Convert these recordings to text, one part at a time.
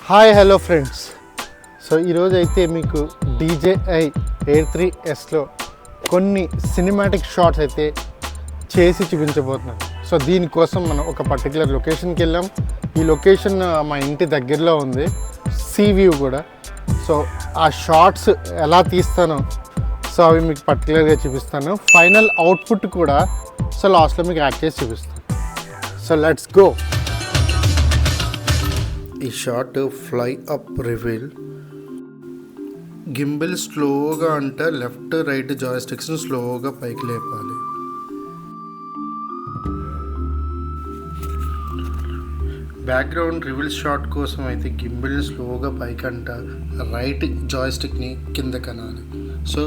Hi hello friends. So ఈరోజు అయితే మీకు DJI Air 3Sలో కొన్ని సినిమాటిక్ షాట్స్ అయితే చేసి చూపించబోతున్నాను. సో దీనికోసం మనం ఒక పర్టికులర్ లొకేషన్కి వెళ్ళాం. ఈ లొకేషన్ మా ఇంటి దగ్గరలో ఉంది, సీ వ్యూ కూడా. సో ఆ షాట్స్ ఎలా తీస్తానో సో అవి మీకు పర్టికులర్గా చూపిస్తాను. ఫైనల్ అవుట్పుట్ కూడా సో లాస్ట్లో మీకు యాడ్ చేసి చూపిస్తాను. So let's go. ఈ షాట్ ఫ్లై అప్ రివీల్. గింబిల్ స్లోగా అంటే లెఫ్ట్ రైట్ జాయిస్టిక్స్ని స్లోగా పైకి లేపాలి. బ్యాక్గ్రౌండ్ రివీల్ షాట్ కోసం అయితే గింబిల్ని స్లోగా పైకి అంట రైట్ జాయిస్టిక్ని కింద కనాలి. సో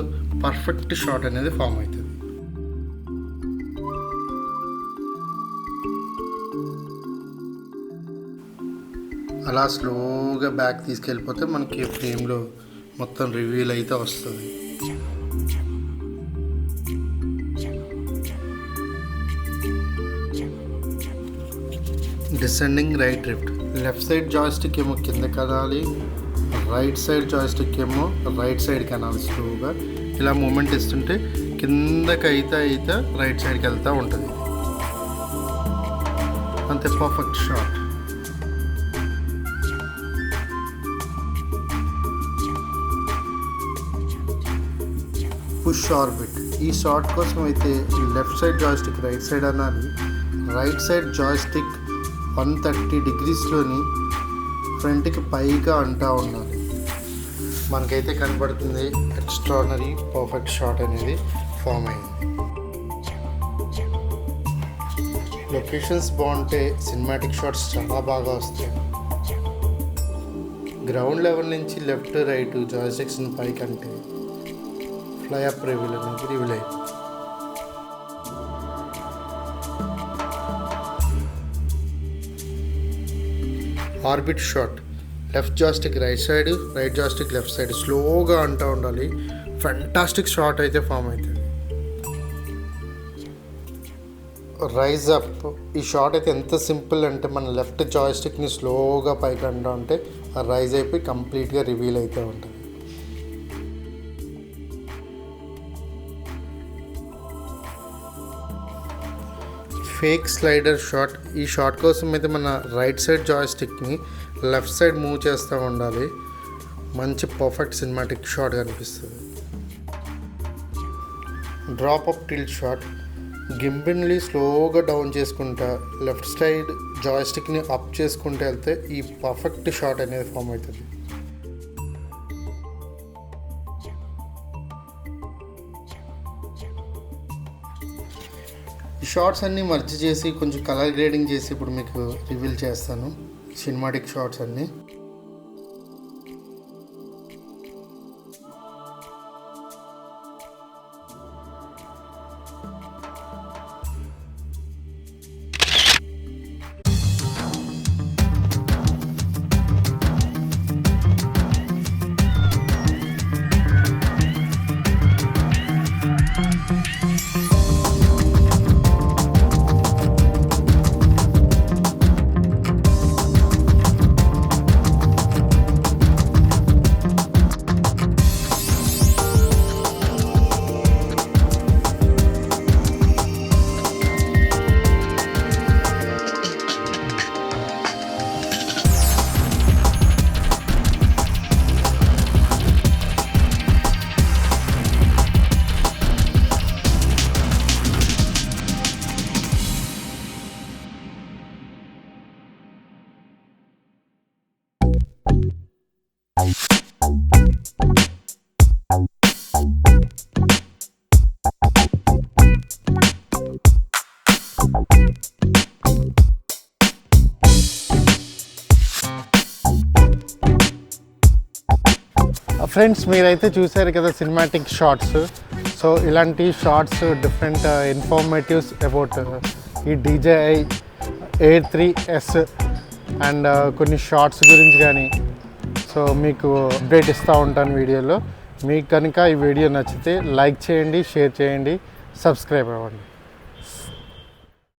పర్ఫెక్ట్ షాట్ అనేది ఫామ్ అవుతుంది. అలా స్లోగా బ్యాక్ తీసుకెళ్ళిపోతే మనకి ఫ్రేమ్లో మొత్తం రివీల్ అయితే వస్తుంది. Descending right drift. Left side joystick ఏమో కింద కనాలి, రైట్ సైడ్ జాయిస్టిక్ ఏమో రైట్ సైడ్ కనాలి. స్లోగా ఇలా మూమెంట్ ఇస్తుంటే కిందకి అయితే రైట్ సైడ్కి వెళ్తూ ఉంటుంది. అంతే, పర్ఫెక్ట్ షాట్. Push orbit. ఈ షాట్ కోసం అయితే left side joystick right side అనాలి, రైట్ సైడ్ జాయిస్టిక్ 130 degreesలోని ఫ్రంట్కి పైగా అంటూ ఉండాలి. మనకైతే కనబడుతుంది ఎక్స్ట్రానరీ పర్ఫెక్ట్ షాట్ అనేది ఫామ్ అయింది. లొకేషన్స్ బాగుంటే సినిమాటిక్ షాట్స్ చాలా బాగా వస్తాయి. గ్రౌండ్ లెవెల్ నుంచి లెఫ్ట్ రైట్ జాయిస్టిక్స్ని పైకి అంటే ఫ్లై అప్ రివీల్ అనేది రివీల్ అయింది. Orbit shot. Left joystick right side, right joystick left side స్లోగా అంటూ ఉండాలి. ఫెంటాస్టిక్ షాట్ అయితే ఫామ్ అవుతుంది. Rise up. ఈ షాట్ అయితే ఎంత సింపుల్ అంటే మన లెఫ్ట్ జాయిస్టిక్ని స్లోగా పైకి అంటూ ఉంటే ఆ రైజ్ అయిపోయి కంప్లీట్గా రివీల్ అయితే ఉంటుంది. Fake slider shot. ఈ షాట్ కోసం అయితే మన రైట్ సైడ్ జాయిస్టిక్ని లెఫ్ట్ సైడ్ మూవ్ చేస్తూ ఉండాలి. మంచి పర్ఫెక్ట్ సినిమాటిక్ షాట్ కనిపిస్తుంది. Drop up tilt shot. గింబిల్ని స్లోగా డౌన్ చేసుకుంటా లెఫ్ట్ సైడ్ జాయిస్టిక్ని అప్ చేసుకుంటూ వెళ్తే ఈ పర్ఫెక్ట్ షాట్ అనేది ఫామ్ అవుతుంది. ఈ షార్ట్స్ అన్నీ మర్చి చేసి కొంచెం కలర్ గ్రేడింగ్ చేసి ఇప్పుడు మీకు రివీల్ చేస్తాను సినిమాటిక్ షార్ట్స్ అన్నీ. ఫ్రెండ్స్, మీరైతే చూసారు కదా సినిమాటిక్ షార్ట్స్. సో ఇలాంటి షార్ట్స్ డిఫరెంట్ ఇన్ఫర్మేటివ్స్ అబౌట్ ఈ DJI Air 3S అండ్ కొన్ని షార్ట్స్ గురించి కానీ సో మీకు అప్డేట్ ఇస్తూ ఉంటాను వీడియోలో. మీకు కనుక ఈ వీడియో నచ్చితే లైక్ చేయండి, షేర్ చేయండి, సబ్స్క్రైబ్ అవ్వండి.